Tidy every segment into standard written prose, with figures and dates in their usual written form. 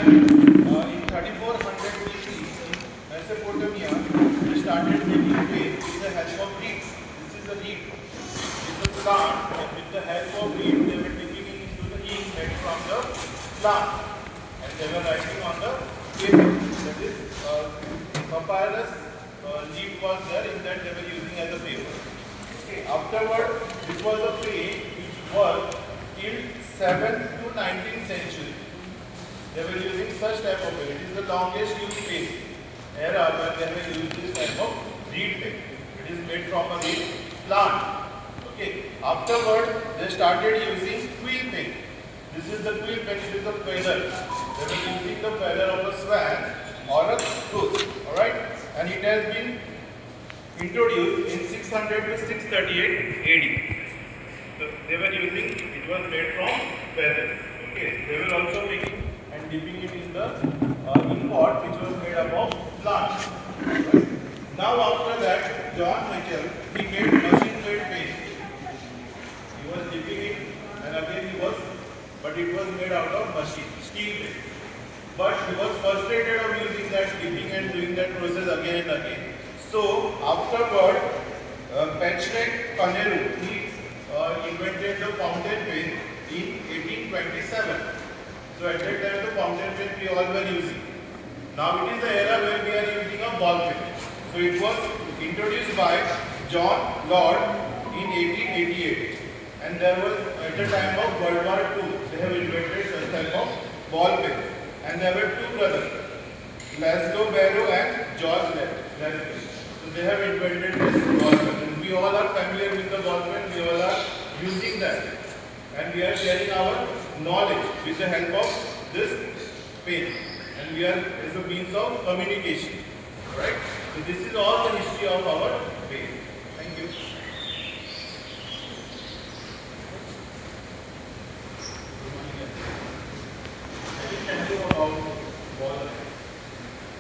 in 3400 BC in Mesopotamia, they started making paint with the help of reeds. This is a reed. It's a plant, and with the help of reed, they were dipping it into the ink made from the plant, and they were writing on the paper. That is, papyrus leaf was there, in that they were using as a paper. Okay. Afterward, this was a paint which worked till 7th to 19th century. They were using such type of paint. It is the longest used paint era where they were using this type of reed paint. It is made from a reed plant. Okay. Afterward, they started using quill paint. This is the quill paint. It is the feather. They were using the feather of a swan or a goose. Alright? And it has been introduced in 600 to 638 AD. So they were using, it was made from feathers. Okay. They were also making and dipping it in the ink pot which was made up of plants. Right? Now after that, John Michael, he made machine-made paint. He was dipping it, and again but it was made out of machine, steel paint. But he was frustrated of using that dipping and doing that process again and again. So afterward, Pechnek Kaneru, he invented the fountain pen in 1827. So at that time the fountain pen we all were using. Now it is the era where we are using a ball pen. So it was introduced by John Lord in 1888. And there was, at the time of World War II, they have invented such type of ball pens. And there were two brothers, Laszlo Barrow and George Laszlo. So they have invented this ball pen. And we all are familiar with the ball pen, we all are using that. And we are sharing our knowledge with the help of this pen. And we are as a means of communication. Alright? So this is all the history of our pen. Thank you. Tell you about ball pen.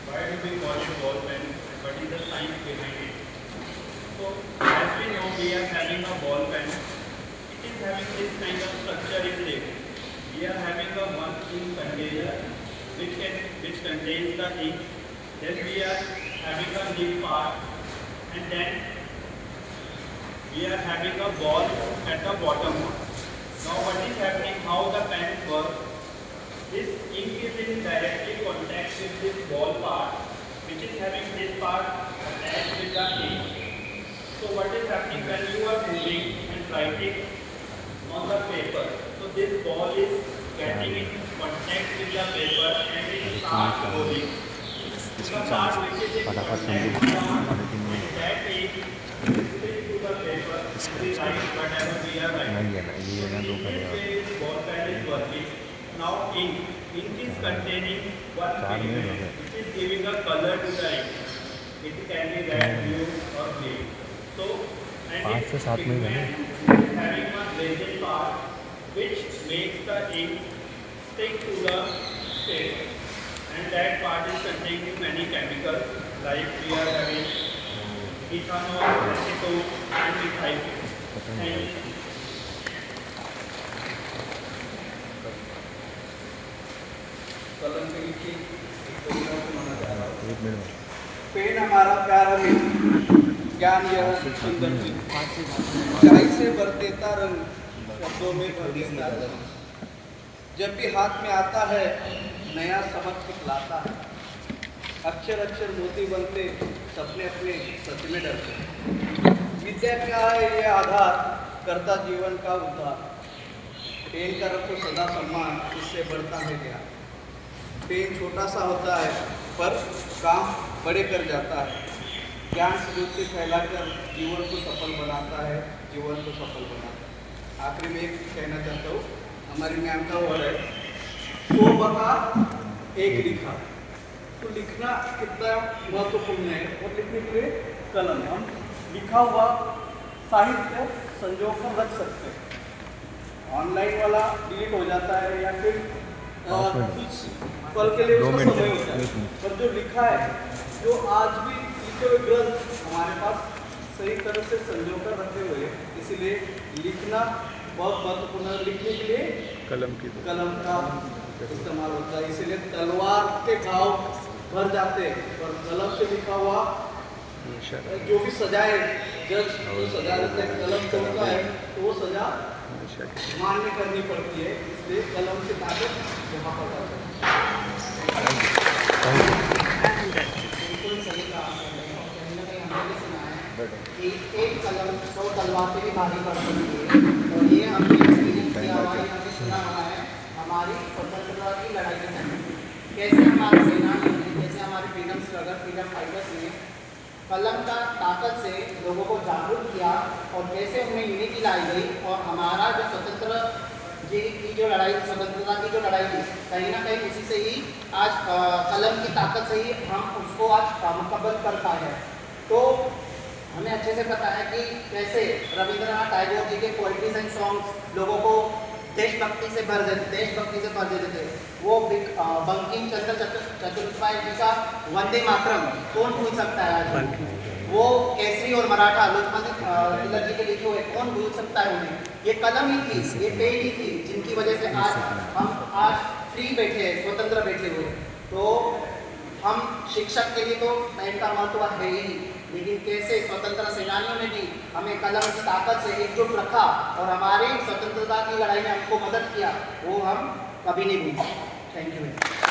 Why do we call it ball pen? What is the science behind it? So, as we know, we are having a ball pen. It is having this kind of structure in it. We are having a one ink container which contains the ink. Then we are having a nib part, and then we are having a ball at the bottom. Now, what is happening? How the pen works? This ink is in directly contact with this ball part, which is having this part attached with the ink. So what is happening when you are moving and writing on the paper? So this ball is getting in contact with the paper and it starts rolling. So the part which is in contact with that ink is still to the paper and we write whatever we are writing. In this way, the ball pen is working. Now ink is containing one pigment which is giving a color to the ink. It can be red, blue or green. So, and this pigment is having a resin part which makes the ink stick to the paper. And that part is containing many chemicals like we are having ethanol, acetone and methyl. And कलम के नीचे pen हमारा प्यारा मित्र, ज्ञान यह सुंदर ऊंचाई से भर देता रंग, शब्दों में भर देता रंग। जब भी हाथ में आता है नया समझ लाता है। अक्षर अक्षर मोती बनते, सपने अपने सच में डरते। विद्या क्या है ये आधार, करता जीवन का उद्धार। पेन का रखो सदा सम्मान, इससे बढ़ता है ज्ञान। पेन छोटा सा होता है पर काम बड़े कर जाता है। ज्ञान स्फूर्ति फैलाकर जीवन को सफल बनाता है, जीवन को सफल बनाता है। आखिरी में एक कहना चाहता हूँ, हमारी मैम का वर्ड है 100 बता 1 लिखा। तो लिखना कितना महत्वपूर्ण है और लिखने के लिए कलम, हम लिखा हुआ साहित्य संजो कर रख सकते हैं। ऑनलाइन वाला डिलीट हो जाता है या फिर कुछ पल के लिए उसका समय होता है, पर जो लिखा है, जो आज भी लिखे हुए ग्रंथ हमारे पास सही तरह से संजो कर रखे हुए हैं। इसीलिए लिखना बहुत महत्वपूर्ण है। लिखने के लिए कलम का इस्तेमाल होता है। इसीलिए तलवार के घाव भर जाते हैं, और कलम से लिखा हुआ जो भी सजाए जज जो सजा देता है कलम तोड़ता है तो वो सजा मान्य करनी पड़ती है। इसलिए कलम की ताकत यहाँ पर बिल्कुल सही कहा आपने। और कहीं ना कहीं हमने भी सुना है कि एक कलम 100 तलवार पे भी भारी पड़ सकती है। और ये हमने एक्सपीरियंस किया हुआ है, हमने सुना हुआ है हमारी स्वतंत्रता की लड़ाई के टाइम कैसे हमारे सेनानियों ने, कैसे हमारे फ्रीडम स्ट्रगल फ्रीडम फाइटर्स ने कलम का ताकत से लोगों को जागरूक किया, और कैसे उनमें यूनिटी लाई गई। और हमारा जो स्वतंत्र की जो लड़ाई, स्वतंत्रता की जो लड़ाई थी, कहीं ना कहीं उसी से ही आज कलम की ताकत से ही हम उसको आज मुकम्मल कर पाए हैं। तो हमें अच्छे से पता है कि कैसे रविंद्रनाथ टैगोर जी के पोइट्रीज एंड सॉन्ग्स लोगों को देशभक्ति से भर देते थे। वो बंकिम चंद्र चट्टोपाध्याय जी का वंदे मातरम कौन भूल सकता है आज? वो केसरी और मराठा लोकमान्य तिलक जी के लिखे हुए कौन भूल सकता है उन्हें? ये कलम ही थी, ये पेन ही थी, जिनकी वजह से आज हम आज फ्री बैठे हैं, स्वतंत्र बैठे हुए। तो हम शिक्षक के लिए तो पेन का महत्व है ही, लेकिन कैसे स्वतंत्र सेनानियों ने भी हमें कलम की ताकत से एकजुट रखा और हमारी स्वतंत्रता की लड़ाई में हमको मदद किया, वो हम कभी नहीं भूल सकते। Thank you.